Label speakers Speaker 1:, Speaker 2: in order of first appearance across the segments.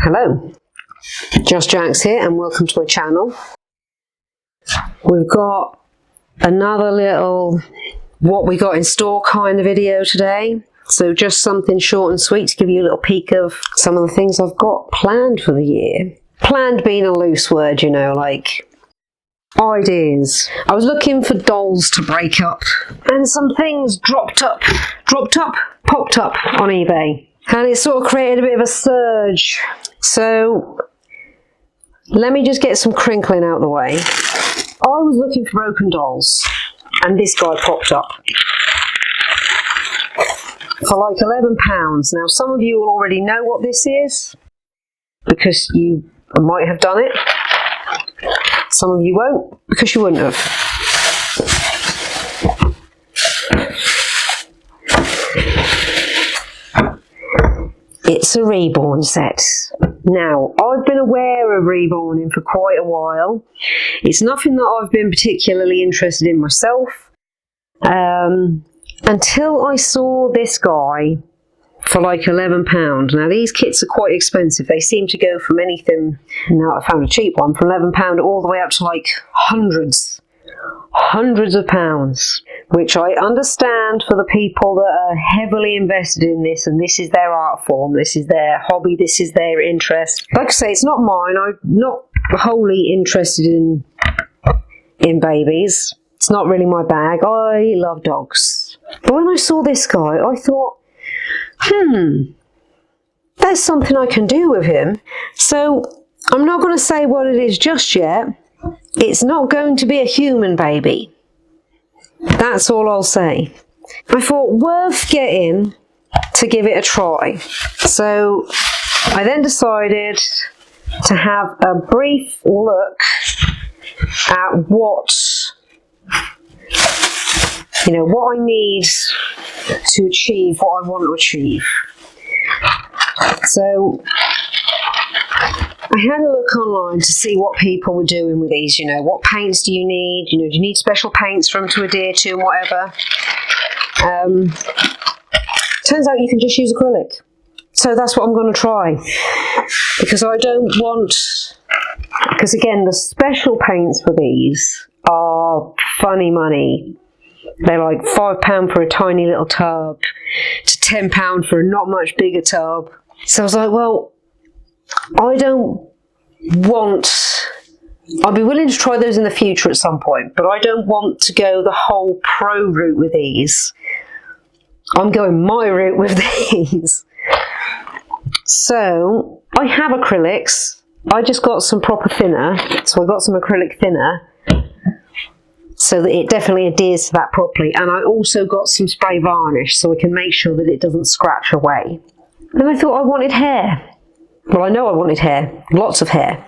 Speaker 1: Hello, Just Jax here and welcome to my channel. We've got another little what we got in store kind of video today. So just something short and sweet to give you a little peek of some of the things I've got planned for the year. Planned being a loose word, you know, like ideas. I was looking for dolls to break up and some things popped up on eBay. And it sort of created a bit of a surge. So let me just get some crinkling out of the way. I was looking for broken dolls and this guy popped up for like £11. Now some of you will already know what this is because you might have done it. Some of you won't because you wouldn't have. It's a Reborn set. Now, I've been aware of Reborning for quite a while. It's nothing that I've been particularly interested in myself. Until I saw this guy for like £11. Now, these kits are quite expensive. They seem to go from anything, now I found a cheap one, from £11 all the way up to like hundreds of pounds, which I understand for the people that are heavily invested in this and this is their art form, this is their hobby, this is their interest. Like I say, it's not mine. I'm not wholly interested in babies. It's not really my bag. I love dogs. But when I saw this guy, I thought, there's something I can do with him. So I'm not going to say what it is just yet. It's not going to be a human baby. That's all I'll say. I thought worth getting to give it a try. So I then decided to have a brief look at what I need to achieve what I want to achieve. So I had a look online to see what people were doing with these, what paints do you need, do you need special paints for them to adhere to and whatever. Turns out you can just use acrylic. So that's what I'm going to try. Because again, the special paints for these are funny money. They're like £5 for a tiny little tub to £10 for a not much bigger tub. So I was like, well, I'll be willing to try those in the future at some point, but I don't want to go the whole pro route with these. I'm going my route with these. So I have acrylics. I just got some proper thinner. So I got some acrylic thinner so that it definitely adheres to that properly. And I also got some spray varnish so I can make sure that it doesn't scratch away. Then I thought I wanted hair. Well, I know I wanted hair, lots of hair.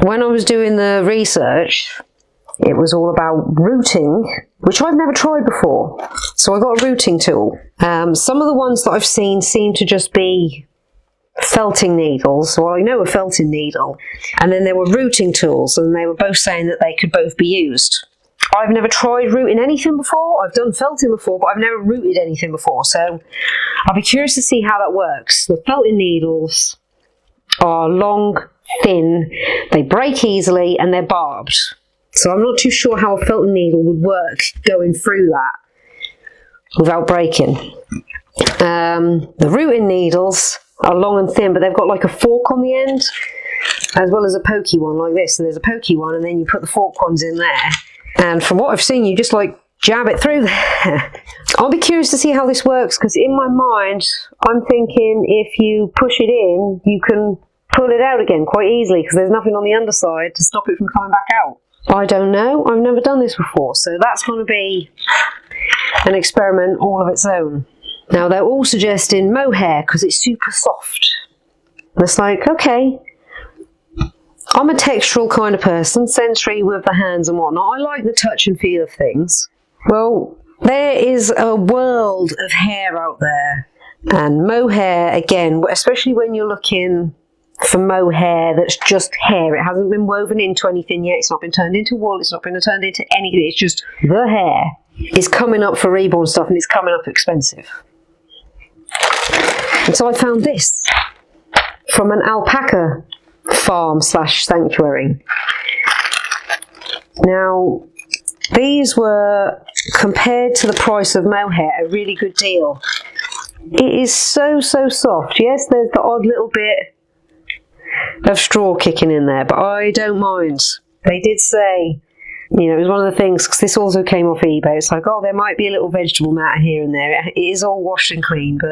Speaker 1: When I was doing the research, it was all about rooting, which I've never tried before. So I got a rooting tool. Some of the ones that I've seen seem to just be felting needles. Well, I know a felting needle. And then there were rooting tools, and they were both saying that they could both be used. I've never tried rooting anything before. I've done felting before, but I've never rooted anything before. So I'll be curious to see how that works. The felting needles are long, thin, they break easily, and they're barbed. So I'm not too sure how a felting needle would work going through that without breaking. The rooting needles are long and thin, but they've got like a fork on the end, as well as a pokey one like this. So there's a pokey one, and then you put the fork ones in there. And from what I've seen, you just like jab it through there. I'll be curious to see how this works, because in my mind, I'm thinking if you push it in, you can pull it out again quite easily, because there's nothing on the underside to stop it from coming back out. I don't know. I've never done this before, so that's going to be an experiment all of its own. Now, they're all suggesting mohair because it's super soft. And it's like, okay, I'm a textural kind of person, sensory with the hands and whatnot. I like the touch and feel of things. Well, there is a world of hair out there. And mohair, again, especially when you're looking for mohair that's just hair. It hasn't been woven into anything yet. It's not been turned into wool. It's not been turned into anything. It's just the hair. It's coming up for Reborn stuff, and it's coming up expensive. And so I found this from an alpaca farm / sanctuary. Now, these were, compared to the price of mohair, a really good deal. It is so soft. Yes, there's the odd little bit of straw kicking in there, but I don't mind. They did say, you know, it was one of the things, because this also came off eBay, it's like, oh, there might be a little vegetable matter here and there. It is all washed and clean, but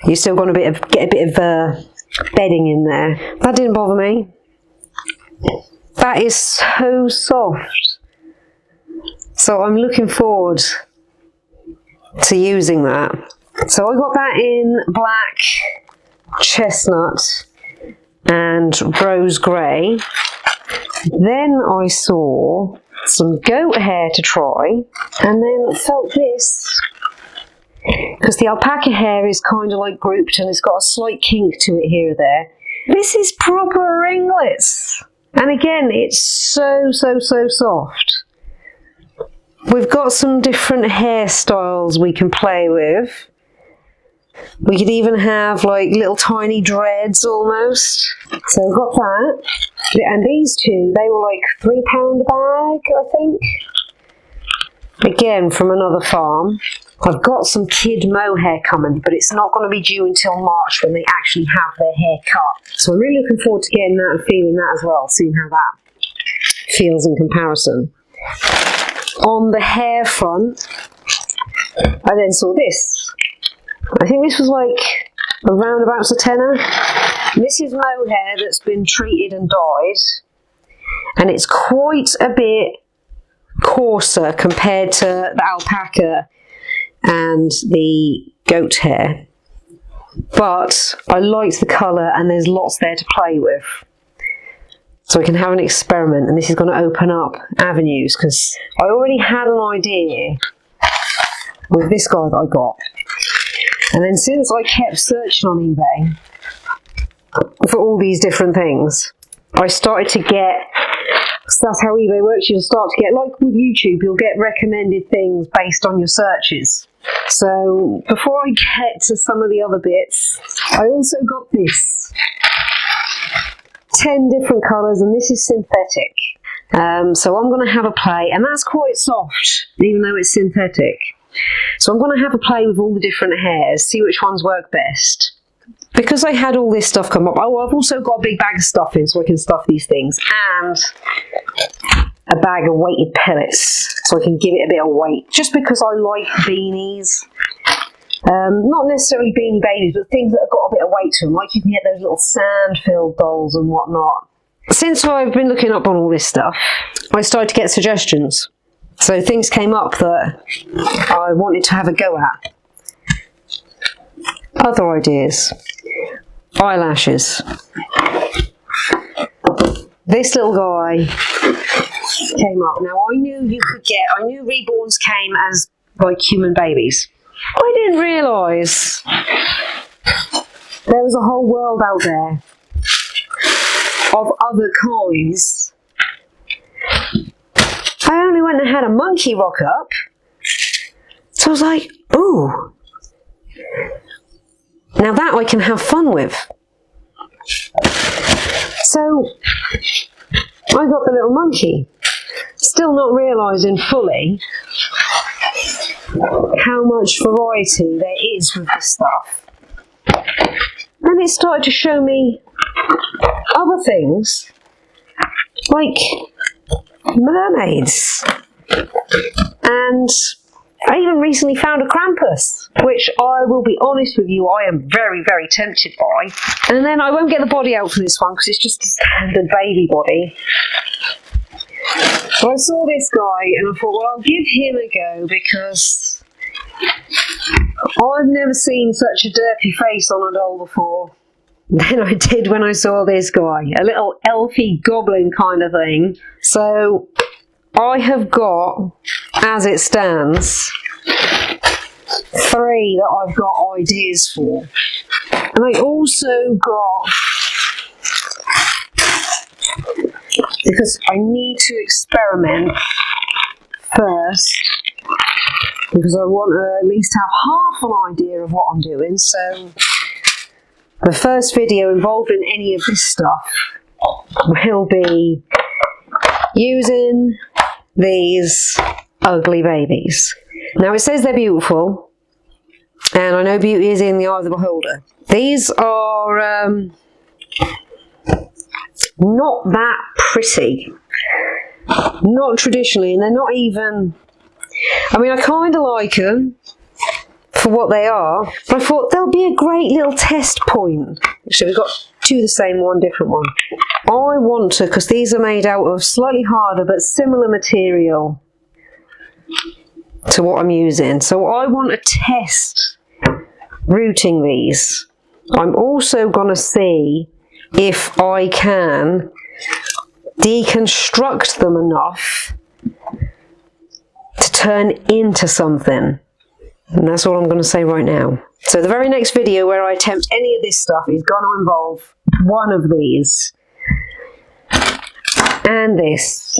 Speaker 1: you're still going to get a bit of bedding in there. That didn't bother me. That is so soft. So I'm looking forward to using that. So I got that in black, chestnut and rose grey. Then I saw some goat hair to try, and then felt this, because the alpaca hair is kind of like grouped and it's got a slight kink to it here or there. This is proper ringlets, and again it's so soft. We've got some different hairstyles we can play with. We could even have like little tiny dreads almost. So I've got that. And these two, they were like £3 a bag, I think. Again, from another farm. I've got some kid mohair coming, but it's not going to be due until March when they actually have their hair cut. So I'm really looking forward to getting that and feeling that as well, seeing how that feels in comparison. On the hair front, I then saw this. I think this was like around about a tenner. This is mohair that's been treated and dyed, and it's quite a bit coarser compared to the alpaca and the goat hair. But I liked the colour, and there's lots there to play with. So we can have an experiment, and this is going to open up avenues, because I already had an idea with this guy that I got. And then since I kept searching on eBay for all these different things, I started to get, so that's how eBay works, you'll start to get, like with YouTube, you'll get recommended things based on your searches. So before I get to some of the other bits, I also got this. 10 different colours, and this is synthetic. So I'm going to have a play, and that's quite soft, even though it's synthetic. So I'm going to have a play with all the different hairs, see which ones work best. Because I had all this stuff come up, oh, I've also got a big bag of stuffing so I can stuff these things, and a bag of weighted pellets so I can give it a bit of weight, just because I like beanies. Not necessarily beanie babies, but things that have got a bit of weight to them, like you can get those little sand-filled dolls and whatnot. Since I've been looking up on all this stuff, I started to get suggestions. So things came up that I wanted to have a go at. Other ideas. Eyelashes. This little guy came up. Now I knew Reborns came as like human babies. I didn't realise there was a whole world out there of other kinds. I only went and had a monkey rock up, so I was like, ooh, now that I can have fun with. So I got the little monkey, still not realising fully how much variety there is with this stuff. And it started to show me other things, like mermaids. And I even recently found a Krampus, which I will be honest with you, I am very, very tempted by. And then I won't get the body out for this one because it's just a standard baby body. So I saw this guy and I thought, well, I'll give him a go because I've never seen such a derpy face on a doll before than I did when I saw this guy. A little elfy goblin kind of thing. So I have got, as it stands, 3 that I've got ideas for. And I also got, because I need to experiment first, because I want to at least have half an idea of what I'm doing. So the first video involved in any of this stuff will be using these ugly babies. Now it says they're beautiful, and I know beauty is in the eye of the beholder. These are not that pretty. Not traditionally, and they're not even... I mean, I kind of like them for what they are, but I thought they'll be a great little test point. Actually, we've got two the same, one different one. I want to, because these are made out of slightly harder but similar material to what I'm using. So I want to test rooting these. I'm also going to see if I can deconstruct them enough to turn into something. And that's all I'm going to say right now. So the very next video where I attempt any of this stuff is going to involve one of these and this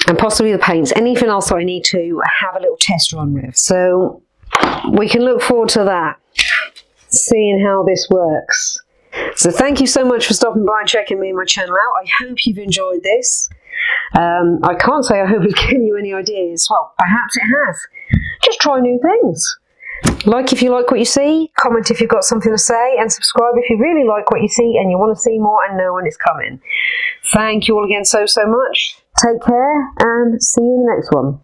Speaker 1: and possibly the paints. Anything else I need to have a little test run with. So we can look forward to that, seeing how this works. So thank you so much for stopping by and checking me and my channel out. I hope you've enjoyed this. I can't say I hope it's given you any ideas. Well, perhaps it has. Just try new things. Like if you like what you see, comment if you've got something to say, and subscribe if you really like what you see and you want to see more and know when it's coming. Thank you all again so much. Take care and see you in the next one.